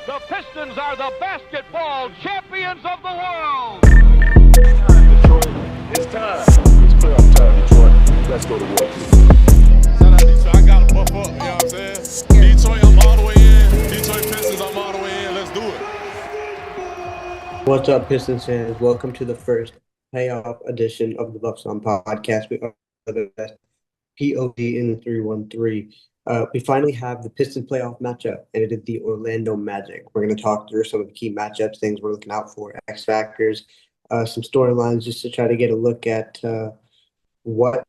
The Pistons are the basketball champions of the world. Detroit, it's time. It's playoff time, Detroit. Let's go to work. Shout out Detroit. I got to buff up, you know what I'm saying? Detroit, I'm all the way in. Detroit Pistons, I'm all the way in. Let's do it. What's up, Pistons fans? Welcome to the first playoff edition of the Buffs on Podcast. We are the best POD in the 313. We finally have the Pistons playoff matchup, and it is the Orlando Magic. We're going to talk through some of the key matchups, things we're looking out for, X factors, some storylines, just to try to get a look at what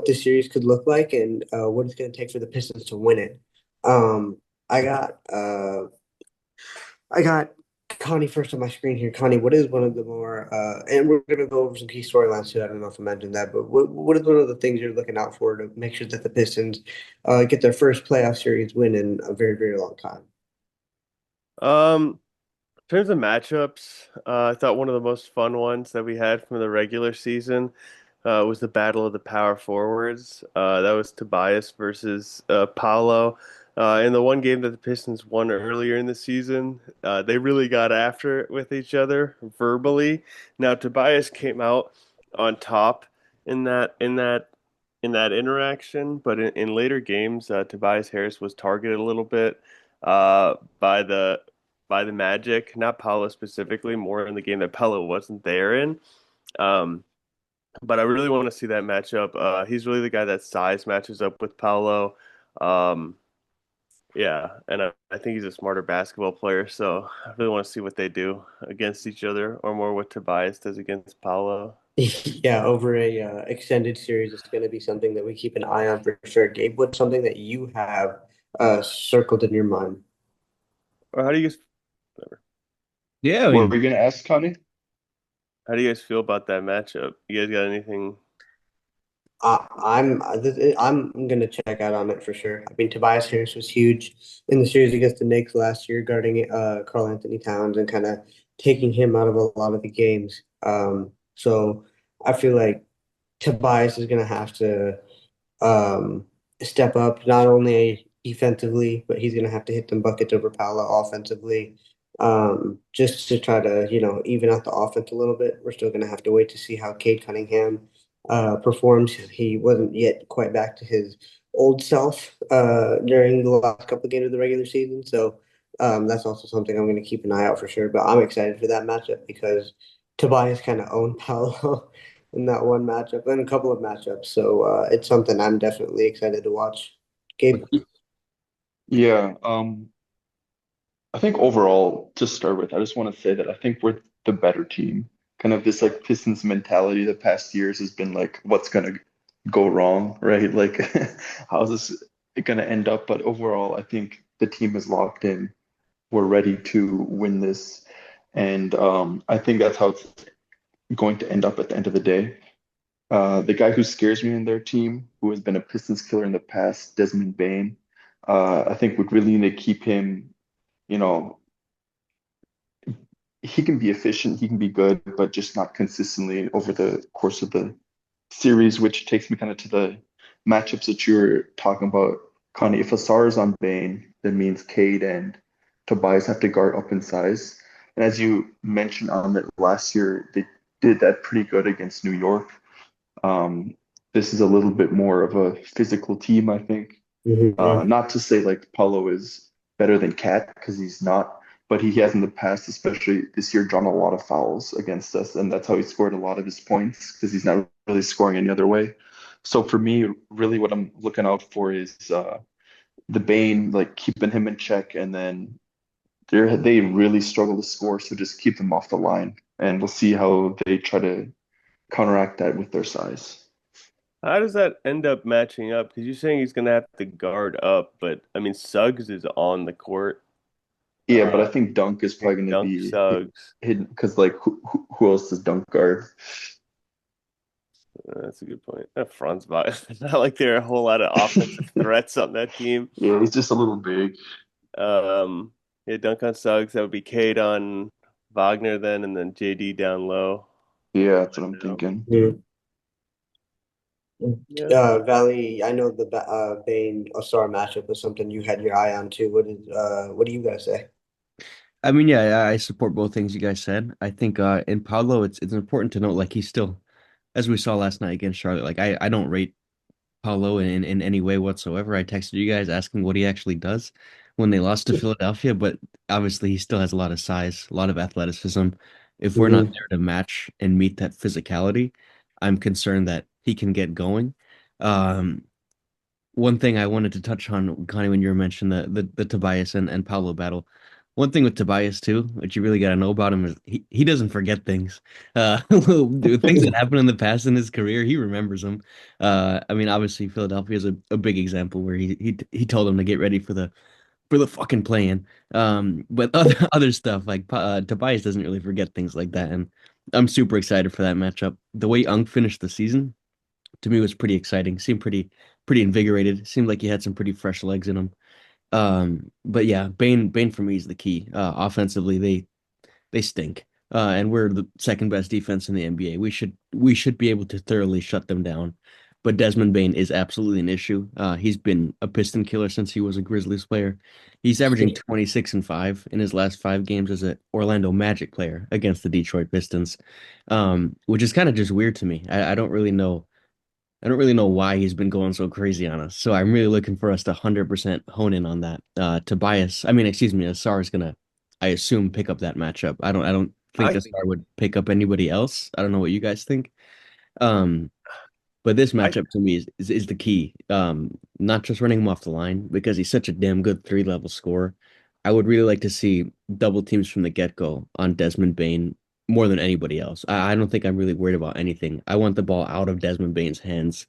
this series could look like and what it's going to take for the Pistons to win it. Um, I got I got Connie first on my screen here. Connie, what is one of the more and we're going to go over some key storylines too. I don't know if I mentioned that, but what is one of the things you're looking out for to make sure that the Pistons get their first playoff series win in a very, very long time? In terms of matchups, I thought one of the most fun ones that we had from the regular season was the battle of the power forwards. That was Tobias versus Paolo. In the one game that the Pistons won earlier in the season, they really got after it with each other verbally. Now Tobias came out on top in that interaction, but in later games, Tobias Harris was targeted a little bit by the Magic, not Paolo specifically, more in the game that Paolo wasn't there in. Um, but I really want to see that matchup. He's really the guy that size matches up with Paolo. Um, yeah, and I think he's a smarter basketball player, so I really want to see what they do against each other, or more what Tobias does against Paolo. Yeah, over a extended series, it's going to be something that we keep an eye on for sure. Gabe, what's something that you have circled in your mind? Or how do you guys, Yeah, I What were mean, you gonna ask, Connie? how do you guys feel about that matchup? You guys got anything? I'm gonna check out on it for sure. I mean, Tobias Harris was huge in the series against the Knicks last year, guarding Karl Anthony Towns and kind of taking him out of a lot of the games. So I feel like Tobias is gonna have to um, step up not only defensively, but he's gonna have to hit them buckets over Paolo offensively. Just to try to, even out the offense a little bit. We're still gonna have to wait to see how Cade Cunningham performed. He wasn't yet quite back to his old self during the last couple of games of the regular season. So that's also something I'm going to keep an eye out for sure. But I'm excited for that matchup because Tobias kind of owned Paolo in that one matchup and a couple of matchups. So it's something I'm definitely excited to watch. Gabe? Yeah, I think overall, to start with, I just want to say that I think we're the better team. Kind of this like Pistons mentality the past years has been like, what's gonna go wrong, right? Like, how's this gonna end up? But overall, I think the team is locked in. We're ready to win this, and I think that's how it's going to end up at the end of the day. The guy who scares me in their team, who has been a Pistons killer in the past, Desmond Bane, I think would really need to keep him, you know, he can be efficient, he can be good, but just not consistently over the course of the series, which takes me kind of to the matchups that you're talking about, Connie. If Asar is on Bane, that means Cade and Tobias have to guard up in size. And as you mentioned on that last year, they did that pretty good against New York. Um, this is a little bit more of a physical team, I think. Mhm. Not to say like Paulo is better than Cat because he's not, but he has in the past, especially this year, drawn a lot of fouls against us, and that's how he scored a lot of his points because he's not really scoring any other way. So for me, really, what I'm looking out for is the Bane, like keeping him in check, and then they really struggle to score, so just keep them off the line, and we'll see how they try to counteract that with their size. How does that end up matching up? Because you're saying he's gonna have to guard up, but I mean Suggs is on the court. Yeah, but I Uh, think Dunk is probably going to Dunk be Suggs. hidden because like who else does Dunk guard? That's a good point. Franz Wagner. It's not like there are a whole lot of offensive threats on that team. Yeah, he's just a little big. Um, yeah, Dunk on Suggs. That would be Cade on Wagner then, and then JD down low. Yeah, that's what I'm Um, thinking. Mhm. yeah. Valley, I know the Bane Osar matchup was something you had your eye on too. What do you guys say? I mean, yeah, I support both things you guys said. I think in Paolo, it's important to note like he's still, as we saw last night against Charlotte. Like I don't rate Paulo in any way whatsoever. I texted you guys asking what he actually does when they lost to Philadelphia, but obviously he still has a lot of size, a lot of athleticism. If we're not Mhm. there to match and meet that physicality, I'm concerned that he can get going. Um, One thing I wanted to touch on, Connie, when you were mentioning the Tobias and Paulo battle. One thing with Tobias too, which you really got to know about him is he doesn't forget things. Things that happened in the past in his career, he remembers them. I mean, obviously Philadelphia is a big example where he told him to get ready for the fucking play-in. But other stuff like Tobias doesn't really forget things like that, and I'm super excited for that matchup. The way Unk finished the season to me was pretty exciting. Seemed pretty invigorated. Seemed like he had some pretty fresh legs in him. But yeah, Bane for me is the key. Offensively, they stink. And we're the second best defense in the NBA. We should be able to thoroughly shut them down. But Desmond Bane is absolutely an issue. He's been a piston killer since he was a Grizzlies player. He's averaging 26 and 5 in his last 5 games as an Orlando Magic player against the Detroit Pistons. Which is kind of just weird to me. I don't really know why he's been going so crazy on us. So I'm really looking for us to 100% hone in on that. Excuse me, Asar is gonna, I assume, pick up that matchup. I don't think I Asar would pick up anybody else. I don't know what you guys think. Um, but this I matchup to me is the key. Not just running him off the line because he's such a damn good 3 level scorer. I would really like to see double teams from the get-go on Desmond Bane more than anybody else. I don't think I'm really worried about anything. I want the ball out of Desmond Bane's hands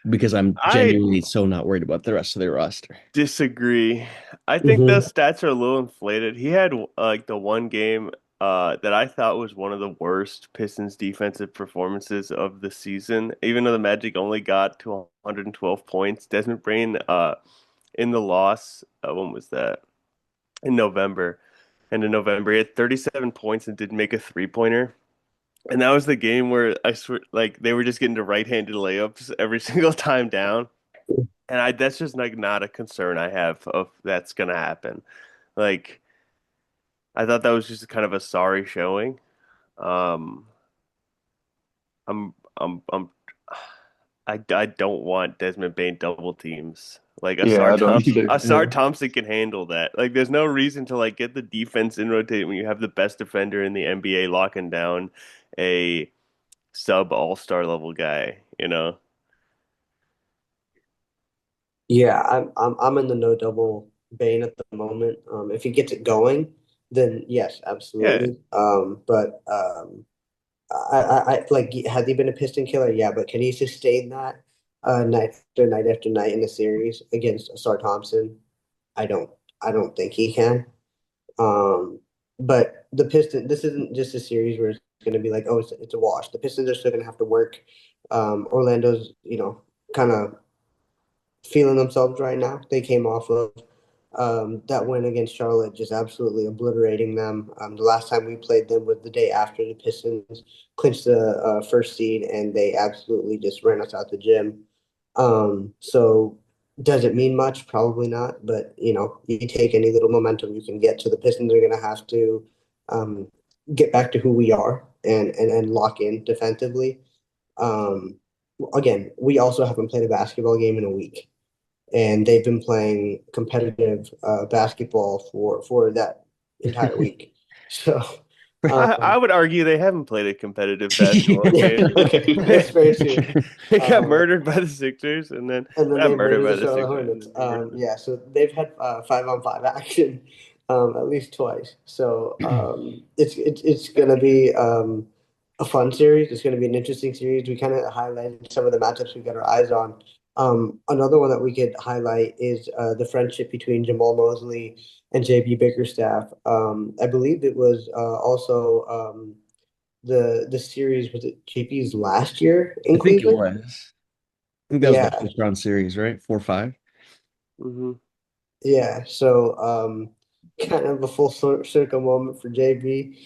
because I'm I genuinely so not worried about the rest of their roster. disagree. I think Mhm. those stats are a little inflated. He had like the one game that I thought was one of the worst Pistons defensive performances of the season. Even though the Magic only got to 112 points, Desmond Brain in the loss, when was that? In November. And in November, he had 37 points and did make a three-pointer. And that was the game where I swear, like they were just getting to right-handed layups every single time down. And I that's just like not a concern I have of that's gonna happen. Like I thought that was just kind of a sorry showing. Um, I'm I don't want Desmond Bane double teams. Like Yeah, I don't either. Asar Yeah. Thompson can handle that. Like there's no reason to like get the defense in rotate when you have the best defender in the NBA locking down a sub all-star level guy, you know? Yeah, I'm in the no double vein at the moment. If he gets it going, then yes, Yeah. absolutely. I like has he been a piston killer? Yeah, but can he sustain that night after night after night in the series against Sar Thompson? I don't I don't think he can. Um, but the Piston, this isn't just a series where it's going to be like, oh, it's a wash. The Pistons are still going to have to work. Orlando's, kind of feeling themselves right now. They came off of that win against Charlotte, just absolutely obliterating them. The last time we played them was the day after the Pistons clinched the first seed, and they absolutely just ran us out the gym. So does it mean much? Probably not. But you take any little momentum you can get. So the Pistons are going to have to um, get back to who we are and lock in defensively. Um, again, we also haven't played a basketball game in a week, and they've been playing competitive basketball for that entire week. So, I um, would argue they haven't played a competitive basketball game. okay, that's fair too. They got Um, murdered by the Sixers and then and then not they murdered murdered by the the Charlotte Sixers Hornets. and then murdered. Yeah, so they've had 5-on-5 action at least twice. So it's gonna be a fun series. It's gonna be an interesting series. We kind of highlighted some of the matchups we've got our eyes on. Another one that we could highlight is the friendship between Jamal Mosley and JB Bickerstaff. I believe it was also the series was it JB's last year I in think it Cleveland. was. I think that was the Yeah, first round series, right? 4-5. Hmm. yeah, so kind of a full circle moment for JB.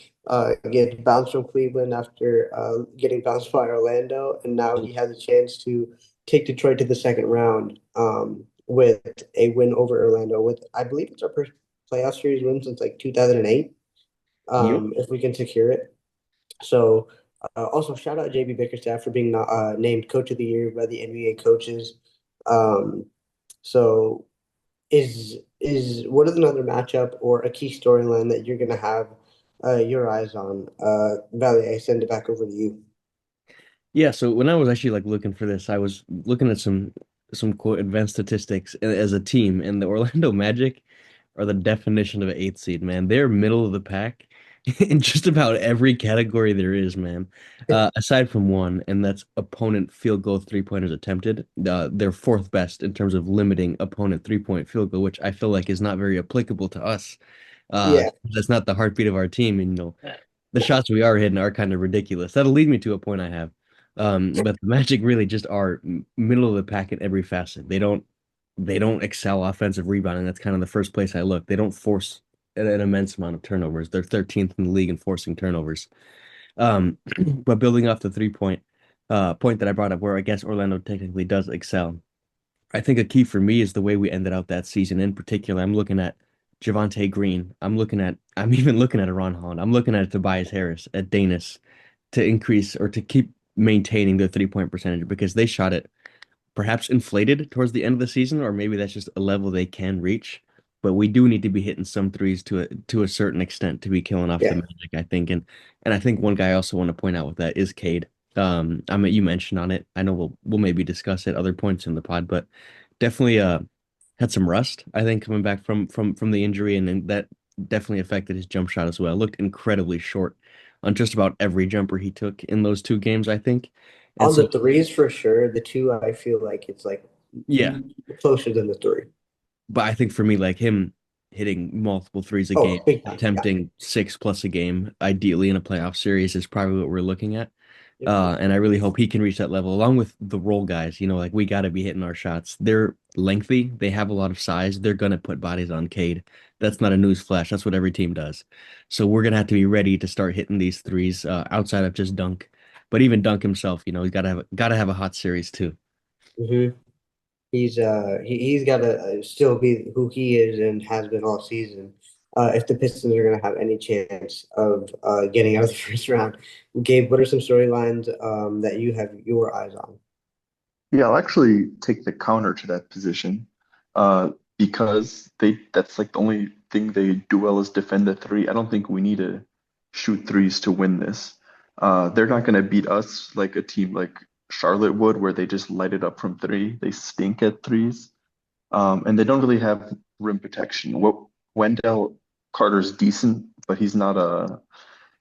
Get bounced from Cleveland after getting bounced by Orlando, and now he has a chance to take Detroit to the second round with a win over Orlando. With I believe it's our first playoff series win since like 2008. Yep. if we can secure it. So also shout out JB Bickerstaff for being named Coach of the Year by the NBA coaches. Um, so what is another matchup or a key storyline that you're gonna have your eyes on? Valley, I send it back over to you. Yeah, so when I was actually like looking for this, I was looking at some quote advanced statistics as a team, and the Orlando Magic are the definition of an eighth seed, man. They're middle of the pack in just about every category there is, man. Aside from one, and that's opponent field goal three-pointers attempted. They're fourth best in terms of limiting opponent three-point field goal, which I feel like is not very applicable to us. Yeah, That's not the heartbeat of our team, and the shots we are hitting are kind of ridiculous. That'll lead me to a point I have. But the Magic really just are middle of the pack in every facet. They don't excel offensive rebounding. That's kind of the first place I look. They don't force an immense amount of turnovers. They're 13th in the league in forcing turnovers. But building off the point that I brought up, where I guess Orlando technically does excel, I think a key for me is the way we ended out that season. In particular, I'm looking at Javante Green. I'm even looking at Ron Holland. I'm looking at Tobias Harris, at Danis, to increase or to keep maintaining their 3-point percentage because they shot it perhaps inflated towards the end of the season, or maybe that's just a level they can reach. But we do need to be hitting some threes to a certain extent to be killing off the yeah. Magic, I think. And I think one guy I also want to point out with that is Cade. I mean, you mentioned on it. I know we'll maybe discuss at other points in the pod, but definitely had some rust, I think, coming back from the injury, and that definitely affected his jump shot as well. Looked incredibly short on just about every jumper he took in those two games, I think. And On so the threes for sure. The two, I feel like it's like yeah, closer than the three. but I think for me, like him hitting multiple threes a game, Oh, big time. Yeah. attempting six plus a game, ideally in a playoff series, is probably what we're looking at. Yep. And I really hope he can reach that level along with the role guys. Like we got to be hitting our shots. They're lengthy. They have a lot of size. They're going to put bodies on Cade. That's not a news flash. That's what every team does. So we're going to have to be ready to start hitting these threes outside of just Dunk. But even Dunk himself, he's got to have a hot series too. hmm he's got to still be who he is and has been all season. If the Pistons are going to have any chance of getting out of the first round, Gabe, what are some storylines that you have your eyes on? Yeah, I'll actually take the counter to that position, because that's like the only thing they do well is defend the three. I don't think we need to shoot threes to win this. They're not going to beat us like a team like Charlotte would, where they just light it up from three. They stink at threes, and they don't really have rim protection. What Wendell Carter's decent, but he's not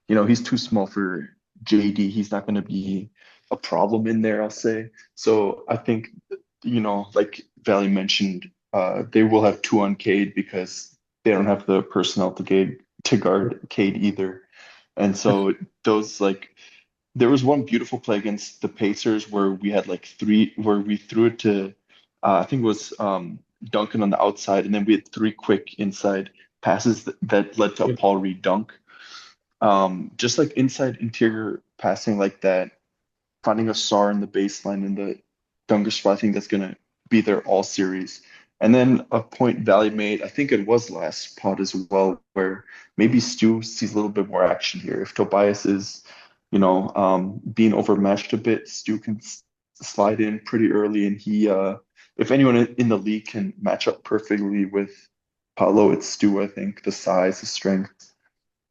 he's too small for JD. He's not going to be a problem in there, I'll say. So I think, like Valley mentioned, they will have two on Cade because they don't have the personnel to guard Cade either. And so those like there was one beautiful play against the Pacers where we had like three where we threw it to I think it was Duncan on the outside, and then we had three quick inside passes that led to a Paul Reed dunk. Just like inside interior passing like that, finding a SAR in the baseline in the dunker spot, I think that's gonna be there all series. And then a point Valley made, I think it was last pod as well, where maybe Stu sees a little bit more action here. If Tobias is, being overmatched a bit, Stu can slide in pretty early, and if anyone in the league can match up perfectly with Paolo, it's Stu. I think the size, the strength.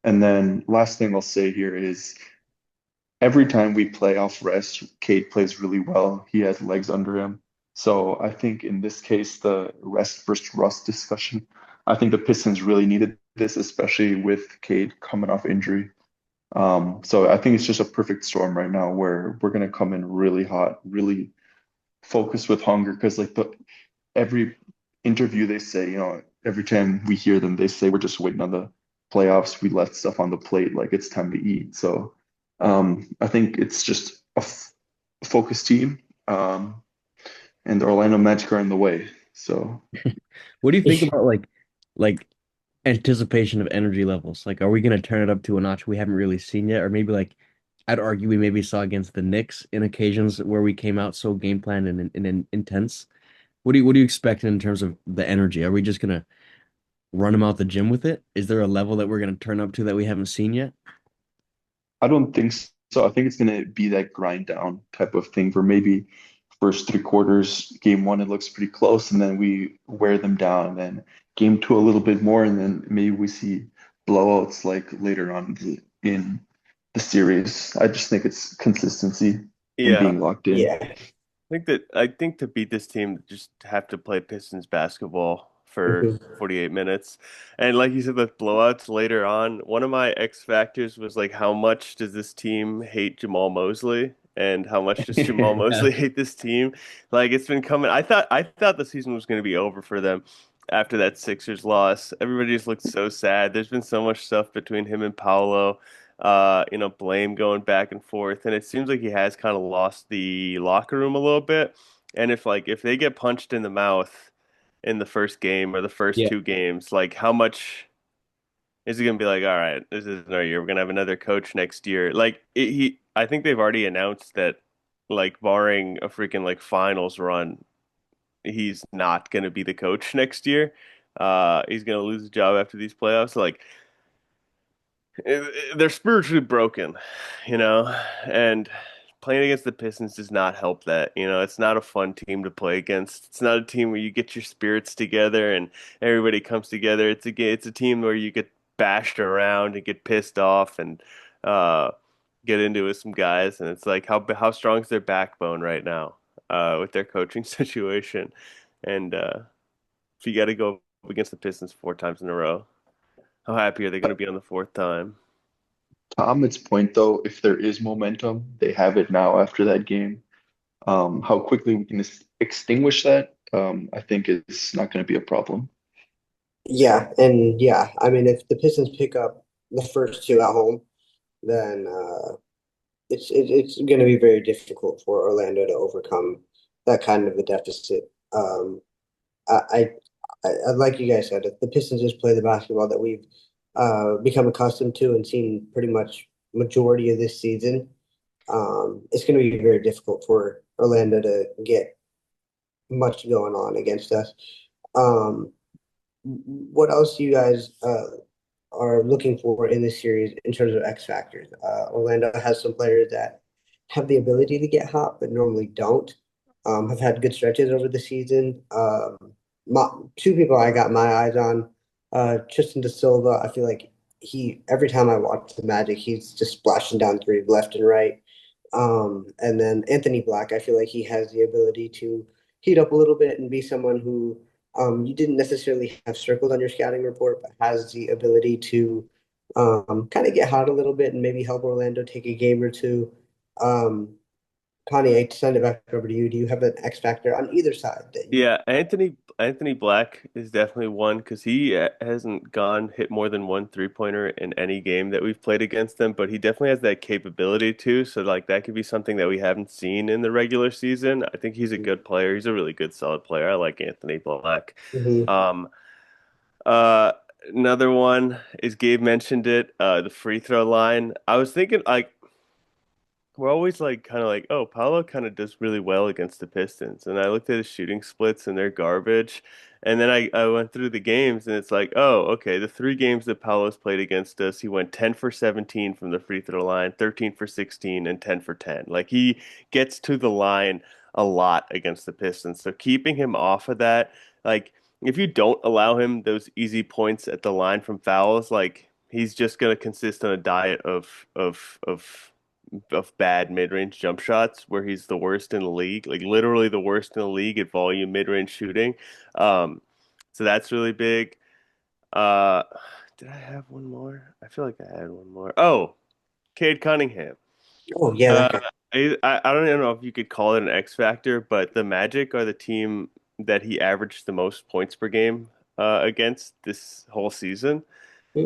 And then last thing I'll say here is every time we play off rest, Cade plays really well. He has legs under him. So I think in this case, the rest versus rust discussion, I think the Pistons really needed this, especially with Cade coming off injury. So I think it's just a perfect storm right now where we're gonna come in really hot, really focused with hunger. Because like every interview they say, every time we hear them, they say we're just waiting on the playoffs. We left stuff on the plate, like it's time to eat. So I think it's just a focused team, and the Orlando Magic are in the way. So What do you think about like anticipation of energy levels? Like, are we gonna turn it up to a notch we haven't really seen yet? Or maybe like I'd argue we maybe saw against the Knicks in occasions where we came out so game planned and intense. What do you expect in terms of the energy? Are we just gonna run him out the gym with it? Is there a level that we're going to turn up to that we haven't seen yet? I don't think so. I think it's going to be that grind down type of thing for maybe first 3 quarters, game one, it looks pretty close, and then we wear them down. And then game two, a little bit more, and then maybe we see blowouts like later on in the series. I just think it's consistency and Yeah. being locked in. Yeah. I think to beat this team, just have to play Pistons basketball for Mhm. 48 minutes. And like you said, with blowouts later on, one of my X factors was like, how much does this team hate Jamal Mosley? And how much does Jamal Yeah. Mosley hate this team? Like it's been coming. I thought the season was going to be over for them after that Sixers loss. Everybody just looked so sad. There's been so much stuff between him and Paolo, blame going back and forth, and it seems like he has kind of lost the locker room a little bit. And if they get punched in the mouth in the first game or the first Yeah. two games, like how much is he gonna be like, all right, this isn't our year. We're gonna have another coach next year. I think they've already announced that, like, barring a freaking like finals run, he's not gonna be the coach next year. He's gonna lose his job after these playoffs. Like, they're spiritually broken, you know, and playing against the Pistons does not help that. It's not a fun team to play against. It's not a team where you get your spirits together and everybody comes together. It's a team where you get bashed around and get pissed off and uh, get into it with some guys. And it's like, how strong is their backbone right now with their coaching situation? And if you got to go up against the Pistons 4 times in a row, how happy are they going to be on the fourth time? Tom's point, though, if there is momentum, they have it now after that game. How quickly we can extinguish that, I think is not going to be a problem. Yeah, and yeah, I mean, if the Pistons pick up the first two at home, then it's going to be very difficult for Orlando to overcome that kind of a deficit. I, like you guys said, if the Pistons just play the basketball that we've become accustomed to and seen pretty much majority of this season, it's going to be very difficult for Orlando to get much going on against us. Um, what else do you guys are looking for in this series in terms of X factors? Orlando has some players that have the ability to get hot, but normally don't. Have had good stretches over the season. Two people I got my eyes on, Tristan Da Silva. I feel like every time I watch the Magic, he's just splashing down three left and right. And then Anthony Black, I feel like he has the ability to heat up a little bit and be someone who you didn't necessarily have circled on your scouting report, but has the ability to kind of get hot a little bit and maybe help Orlando take a game or two. Um, Connie, I send it back over to you. Do you have an X factor on either side that you? Yeah, Anthony Black is definitely one because he hasn't gone hit more than one three-pointer in any game that we've played against them, but he definitely has that capability too. So like that could be something that we haven't seen in the regular season. I think he's a good player. He's a really good, solid player. I like Anthony Black. Mhm. Um, uh, Another one is Gabe mentioned it, the free throw line. I was thinking like we're always like kind of like, oh, Paolo kind of does really well against the Pistons. And I looked at his shooting splits and they're garbage. And then I went through the games and it's like, oh, okay, the 3 games that Paolo's played against us, he went 10 for 17 from the free throw line, 13 for 16, and 10 for 10. Like he gets to the line a lot against the Pistons. So keeping him off of that, like if you don't allow him those easy points at the line from fouls, like he's just gonna consist on a diet of bad mid-range jump shots where he's the worst in the league, like literally the worst in the league at volume mid-range shooting. Um, so that's really big. Uh, did I have one more? I feel like I had one more. Oh, Cade Cunningham. Oh yeah, that Uh, guy. I don't even know if you could call it an X factor, but the Magic are the team that he averaged the most points per game against this whole season.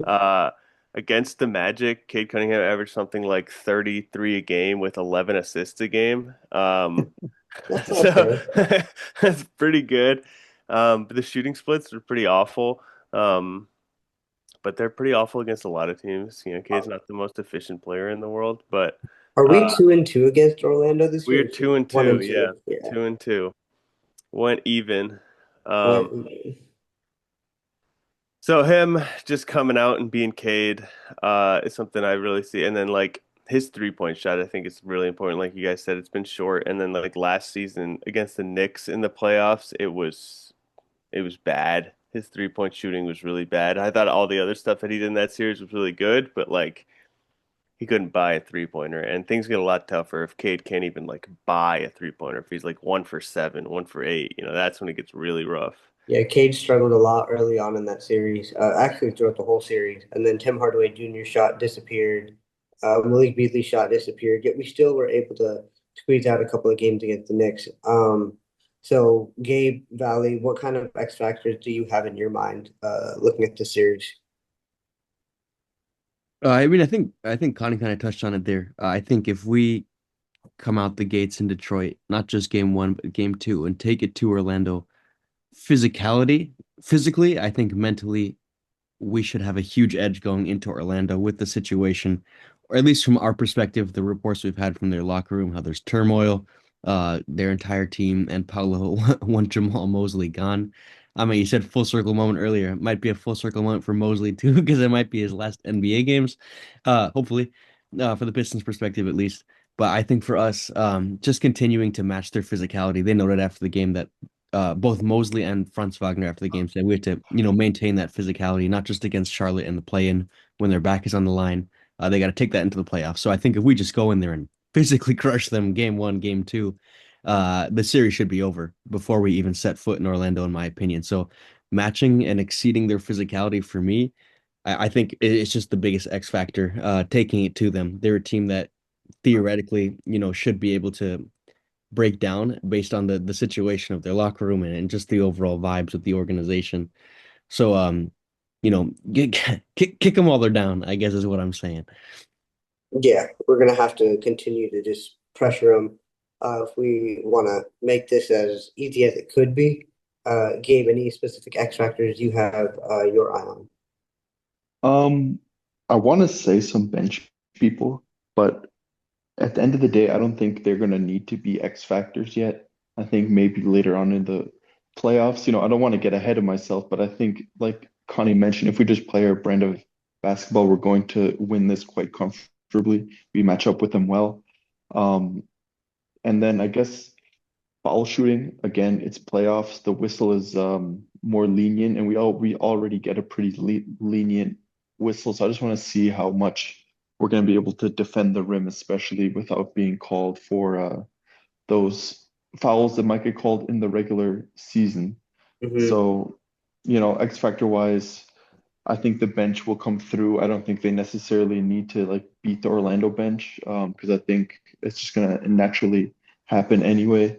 Uh, Against the Magic, Cade Cunningham averaged something like 33 a game with 11 assists a game. That's So okay. that's pretty good. But the shooting splits are pretty awful. Um, but they're pretty awful against a lot of teams. Cade's not the most efficient player in the world, but Are we uh, 2-2 against Orlando this year? we're Or two and one two. and Yeah, two. Yeah. 2-2. Went even. What? Um, So him just coming out and being Cade is something I really see. And then like his 3-point shot, I think is really important. Like you guys said, it's been short. And then like last season against the Knicks in the playoffs, it was bad. His 3-point shooting was really bad. I thought all the other stuff that he did in that series was really good, but like he couldn't buy a 3-pointer. And things get a lot tougher if Cade can't even like buy a 3-pointer. If he's like 1 for 7, 1 for 8, that's when it gets really rough. Yeah, Cade struggled a lot early on in that series, actually throughout the whole series. And then Tim Hardaway Jr.'s shot disappeared. Malik Beasley's shot disappeared. Yet we still were able to squeeze out a couple of games against the Knicks. So Gabe Valley, what kind of X factors do you have in your mind looking at the series? I mean, I think Connie kind of touched on it there. I think if we come out the gates in Detroit, not just game one, but game two, and take it to Orlando, physically, I think mentally, we should have a huge edge going into Orlando with the situation, or at least from our perspective, the reports we've had from their locker room, how there's turmoil, their entire team, and Paolo want Jamal Mosley gone. I mean, you said full circle moment earlier. It might be a full circle moment for Mosley too, because it might be his last NBA games, hopefully, for the Pistons' perspective at least. But I think for us, just continuing to match their physicality, they noted after the game that both Mosley and Franz Wagner after the game said we have to, maintain that physicality, not just against Charlotte in the play-in when their back is on the line. They got to take that into the playoffs. So I think if we just go in there and physically crush them game one, game two, the series should be over before we even set foot in Orlando, in my opinion. So matching and exceeding their physicality for me, I think it's just the biggest X factor, taking it to them. They're a team that theoretically, should be able to break down based on the situation of their locker room and just the overall vibes of the organization. So kick them while they're down, I guess is what I'm saying. Yeah, we're gonna have to continue to just pressure them if we want to make this as easy as it could be. Gabe, any specific X factors you have your eye on? I want to say some bench people, but at the end of the day, I don't think they're going to need to be X factors yet. I think maybe later on in the playoffs, I don't want to get ahead of myself, but I think, like Connie mentioned, if we just play our brand of basketball, we're going to win this quite comfortably. We match up with them well. Um, and then I guess foul shooting, again, it's playoffs. The whistle is more lenient, and we already get a pretty lenient whistle. So I just want to see how much we're going to be able to defend the rim, especially without being called for those fouls that might get called in the regular season. So, X factor wise, I think the bench will come through. I don't think they necessarily need to like beat the Orlando bench because I think it's just going to naturally happen anyway.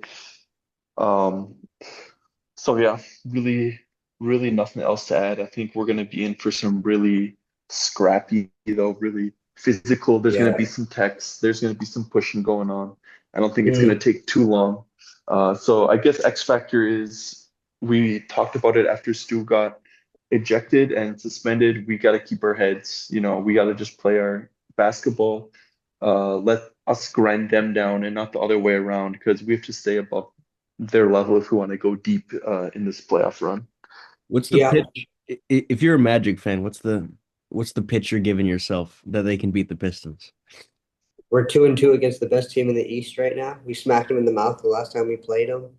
Um, so yeah, really, really nothing else to add. I think we're going to be in for some really scrappy, really physical. There's going to be Yeah. some text. There's going to be some pushing going on. I don't think it's going to take too long. So I guess X factor is we talked about it after Stu got ejected and suspended. We got to keep our heads. We got to just play our basketball. Let us grind them down and not the other way around because we have to stay above their level if we want to go deep in this playoff run. What's the Yeah, pitch? If you're a Magic fan, what's the pitch you're giving yourself that they can beat the Pistons? we're 2-2 against the best team in the East right now. We smacked them in the mouth the last time we played them.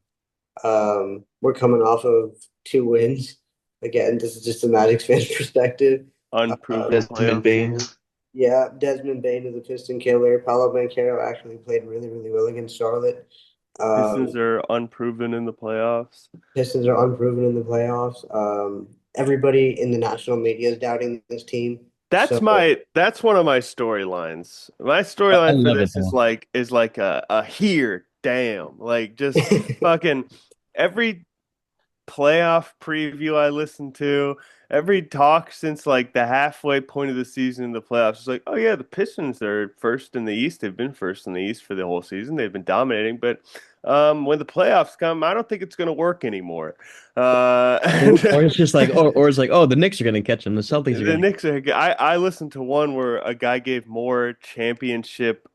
We're coming off of 2 wins. Again, this is just a Magic's fan's perspective. Unproven Desmond playoff Bain. team. Yeah, Desmond Bain is a Piston killer. Paolo Banchero actually played really, really well against Charlotte. Pistons are unproven in the playoffs. Pistons are unproven in the playoffs. Everybody in the national media is doubting this team. That's So that's one of my storylines. My I storyline for love it this is though. like a here, damn. Like just fucking every playoff preview I listen to, every talk since like the halfway point of the season in the playoffs. It's like, oh yeah, the Pistons are first in the East. They've been first in the East for the whole season. They've been dominating, but when the playoffs come, I don't think it's going to work anymore. Or it's just like, or it's like, oh, the Knicks are gonna catch them. The Celtics are The gonna. Knicks are. I listened to one where a guy gave more championship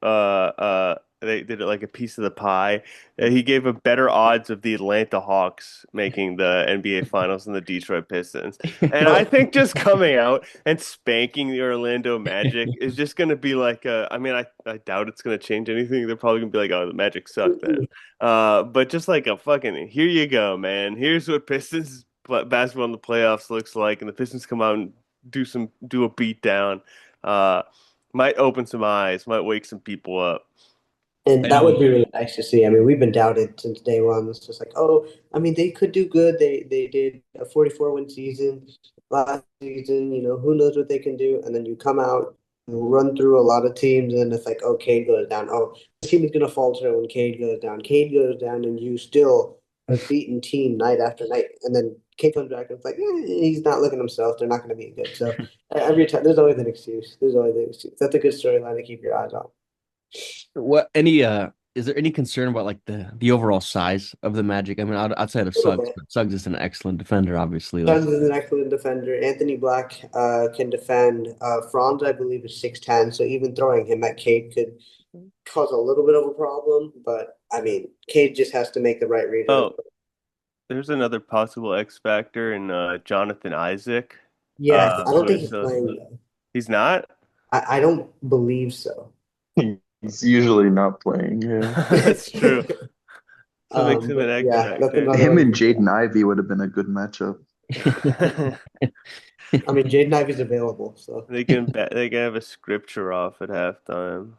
they did it like a piece of the pie. He gave a better odds of the Atlanta Hawks making the NBA Finals than the Detroit Pistons. And I think just coming out and spanking the Orlando Magic is just going to be like I mean, I doubt it's going to change anything. They're probably going to be like, oh, the Magic suck then. But just like a fucking, here you go, man. Here's what Pistons basketball in the playoffs looks like, and the Pistons come out and do a beat down. Uh, might open some eyes, might wake some people up. And I that know. would be really nice to see. I mean, we've been doubted since day one. It's just like, oh, I mean, they could do good. They did a 44 win season last season. You know, who knows what they can do? And then you come out and run through a lot of teams, and it's like, oh, Cade goes down. Oh, the team is gonna falter when Cade goes down. Cade goes down, and you still have beaten team night after night. And then Cade comes back and it's like, he's not looking himself. They're not going to be good. So every time, there's always an excuse. There's always an excuse. That's a good storyline to keep your eyes on. What is there any concern about like the overall size of the Magic? I mean, outside of A little Suggs, bit. but Suggs is an excellent defender, obviously. Like, Suggs is an excellent defender. Anthony Black can defend. Franz, I believe, is 6'10", so even throwing him at Cade could cause a little bit of a problem. But I mean, Cade just has to make the right read. Oh, there's another possible X factor in Jonathan Isaac. Yeah, I don't Who think is he's playing though. he's not? I don't believe so. He's usually not playing. Yeah. That's true. So it makes him an But X yeah, that's factor. another Him and one. Jaden Ivey would have been a good matchup. I mean, Jaden Ivey's available, so. They can have a scripture off at halftime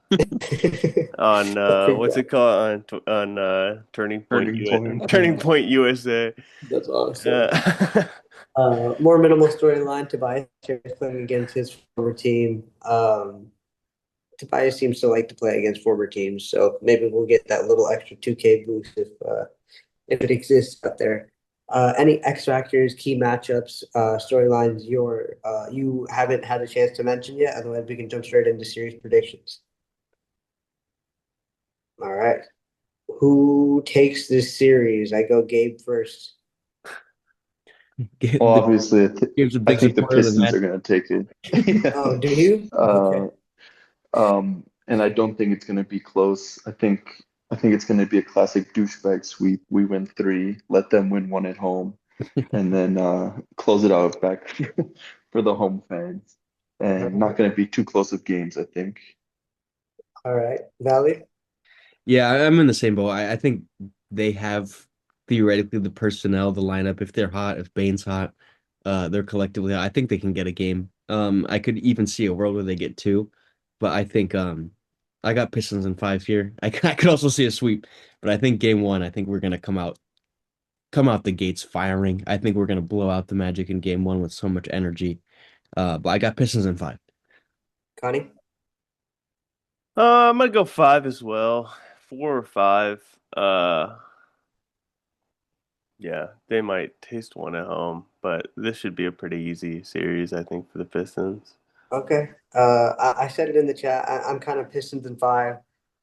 on Okay, what's yeah, it called on Turning Point. Turning Point USA. that's awesome. Uh, More minimal storyline. Tobias Harris playing against his former team. Tobias seems to like to play against former teams, so maybe we'll get that little extra 2K boost if it exists out there. Any X factors, key matchups, storylines you haven't had a chance to mention yet? Otherwise, we can jump straight into series predictions. All right. Who takes this series? I go Gabe first. Well, obviously, Gabe's a I big think the supporter of the Pistons Magic. are going to take it. Oh, do you? Okay. And I don't think it's going to be close. I think it's going to be a classic douchebag sweep. We win three, let them win one at home, and then close it out back for the home fans. And not going to be too close of games, I think. All right. Valley? Yeah, I'm in the same boat. I think they have theoretically the personnel, the lineup. If they're hot, if Bane's hot, they're collectively hot. I think they can get a game. I could even see a world where they get two, but I think I got Pistons in five here. I could also see a sweep, but I think game one, I think we're gonna come out the gates firing. I think we're gonna blow out the Magic in game one with so much energy. But I got Pistons in five. Connie? I'm gonna go five as well. 4 or 5. Yeah, they might taste one at home, but this should be a pretty easy series, I think, for the Pistons. Okay. I said it in the chat. I'm kind of Pistons in 5.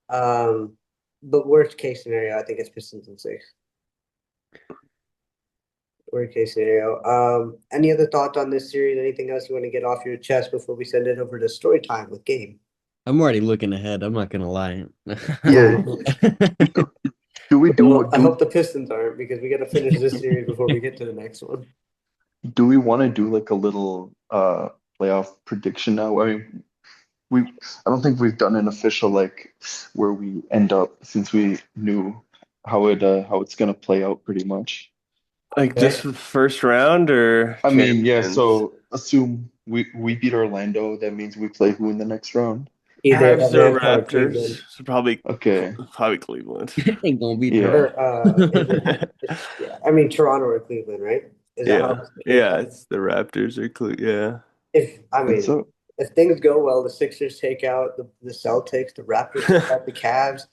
Um, but worst case scenario, I think it's Pistons in 6. Worst case scenario. Any other thoughts on this series? Anything else you want to get off your chest before we send it over to story time with Gabe? I'm already looking ahead. I'm not gonna lie. Yeah. Do we Well, I do hope the Pistons aren't because we got to finish this series before we get to the next one. do we want to do like a little playoff prediction now? I mean, I don't think we've done an official like where we end up since we knew how it's gonna play out pretty much. Like Okay. just for the first round or I mean, yeah, champions? so assume we beat Orlando, that means we play who in the next round? Either Cavs or Atlanta or Raptors. Cleveland. So probably Okay. Cleveland. Ain't gonna beat Yeah. Toronto. Or yeah, I mean Toronto or Cleveland, right? Is that how Yeah, it's the Raptors or yeah. I mean, So if things go well, the Sixers take out the Celtics, the Raptors take out the Cavs,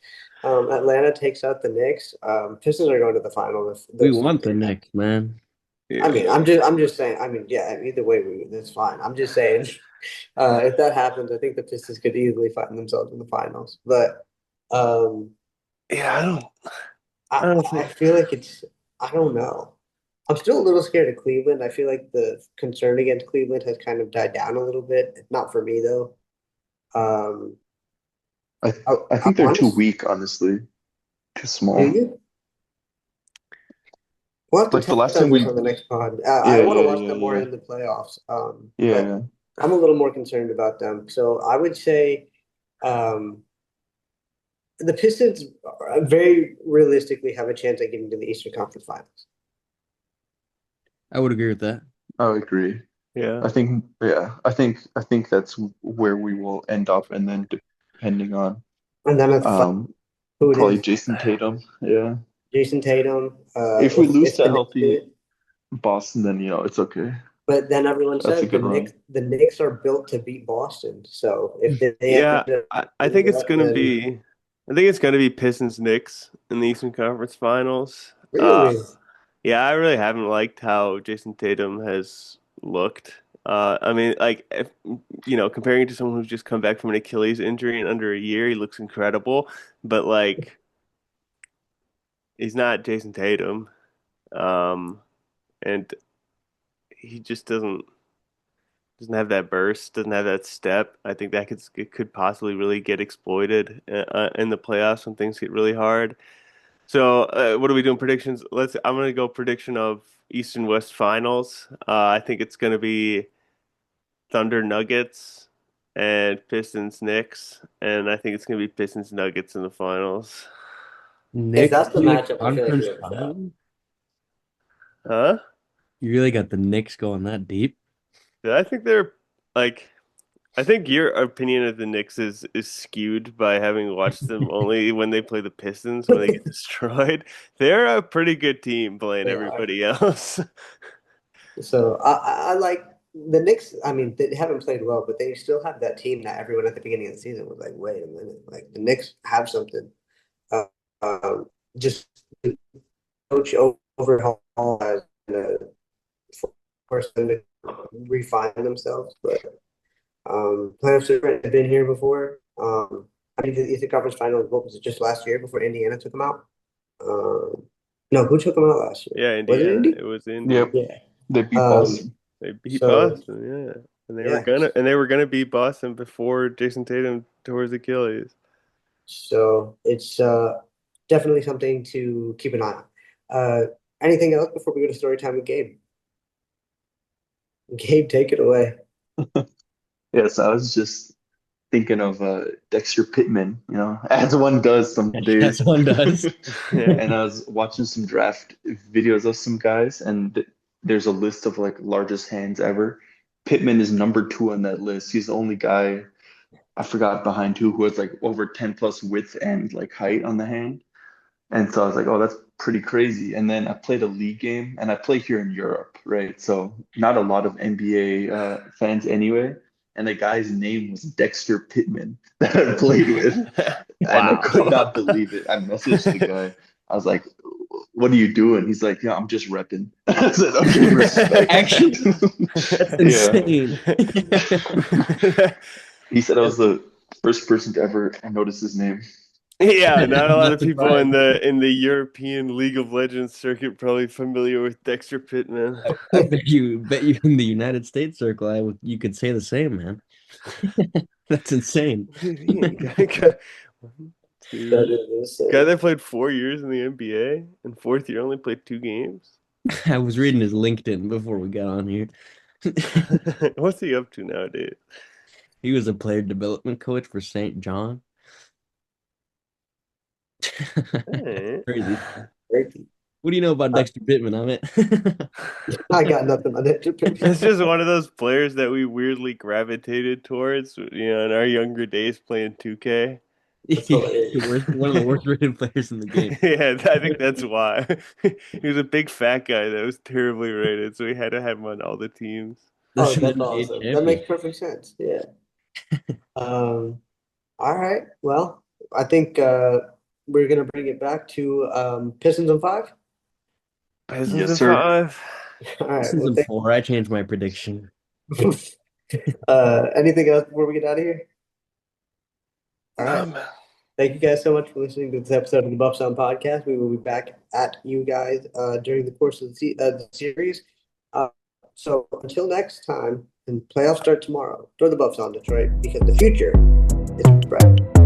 Atlanta takes out the Knicks. Pistons are going to the final if We those want the things. Knicks, man. Yeah. I mean, I'm just saying. I mean, yeah. Either way, that's fine. I'm just saying, if that happens, I think the Pistons could easily find themselves in the finals. But Yeah, I I don't I think feel like I don't know. I'm still a little scared of Cleveland. I feel like the concern against Cleveland has kind of died down a little bit. Not for me though. Um, I I think they're too honest, weak, honestly. Too do small. you? We'll have to Like the last touch time on this we on the next pod. I yeah, want to yeah, watch yeah, them more yeah. in the playoffs. But Yeah. I'm a little more concerned about them. So I would say um, the Pistons very realistically have a chance at getting to the Eastern Conference Finals. I would agree with that. I agree. Yeah. I think that's where we will end up, and then depending on And then at the five, um who it probably is, Jason Tatum. Yeah. Jason Tatum. If we lose If to the Knicks do healthy it, Boston, then it's okay. but then everyone That's a says the good Knicks run. the Knicks are built to beat Boston. So if they end Yeah, up I doing think it's that, gonna then be I think it's gonna be Pistons Knicks in the Eastern Conference Finals. really, Yeah, I really haven't liked how Jason Tatum has looked. I mean, like, if, comparing it to someone who's just come back from an Achilles injury in under a year, he looks incredible. But like, he's not Jason Tatum, and he just doesn't have that burst, doesn't have that step. I think that it could possibly really get exploited in the playoffs when things get really hard. So, what are we doing? Predictions? I'm gonna go prediction of East and West Finals. I think it's gonna be Thunder Nuggets and Pistons Knicks, and I think it's gonna be Pistons Nuggets in the finals. if Knicks that's the in the matchup, I feel like conference we have a shot. final? Huh? You really got the Knicks going that deep? Yeah, I think they're like. I think your opinion of the Knicks is skewed by having watched them only when they play the Pistons when they get destroyed. They're a pretty good team playing They are. everybody else. So I like the Knicks. I mean, they haven't played well, but they still have that team that everyone at the beginning of the season was like, "Wait a minute, like the Knicks have something." Uh, just coach overhaul has forced them to refine themselves. But playoffs have been here before. I think the Eastern Conference Finals, what was it, just last year before Indiana took them out? Um, no, who took them out last year? Yeah, Was it Indiana. Indy? It was Indy. Yep. Yeah. They beat Um, Boston. They beat so Boston, yeah. yeah. And they were gonna beat Boston before Jason Tatum tore his Achilles. So it's definitely something to keep an eye on. Uh, anything else before we go to story time with Gabe? Gabe, take it away. Yes, I was just thinking of Dexter Pittman, as one does some Yes, days. one does. Yeah. And I was watching some draft videos of some guys, and there's a list of like largest hands ever. Pittman is number 2 on that list. He's the only guy I forgot behind who has like over 10 plus width and like height on the hand. And so I was like, oh, that's pretty crazy. And then I played a league game, and I play here in Europe, right? So not a lot of NBA fans anyway. And the guy's name was Dexter Pittman that I played with. And I Wow. could not believe it. I messaged the guy. I was like, what are you doing? He's like, yeah, I'm just repping. I said, okay, respect. Actually, that's Yeah. insane. He said I was the first person to ever notice his name. Yeah, not a I'm lot not of people in surprised. the European League of Legends circuit probably familiar with Dexter Pittman. I bet you in the United States circle, you could say the same, man. That's insane. What do you mean? One, That two. is Guy insane. that played 4 years in the NBA and fourth year only played 2 games. I was reading his LinkedIn before we got on here. What's he up to nowadays? He was a player development coach for St. John. Alright. Crazy. Great. What do you know about Dexter Pittman, Amit? I got nothing on it. It's just one of those players that we weirdly gravitated towards, in our younger days playing 2K. One of the worst rated players in the game. Yeah, I think that's why. He was a big fat guy that was terribly rated, so we had to have him on all the teams. Oh, That's an that's NBA awesome. That champion. makes perfect sense. Yeah. All right. Well, I think we're gonna bring it back to Pistons in 5. Pistons Yes, in sir. 5. All right. Season Well, 4, I changed my prediction. anything else before we get out of here? All right. Um, Thank you guys so much for listening to this episode of the Buff Sound Podcast. We will be back at you guys during the course of the series. So until next time, and playoffs start tomorrow. Throw the Buffs on Detroit because the future is bright.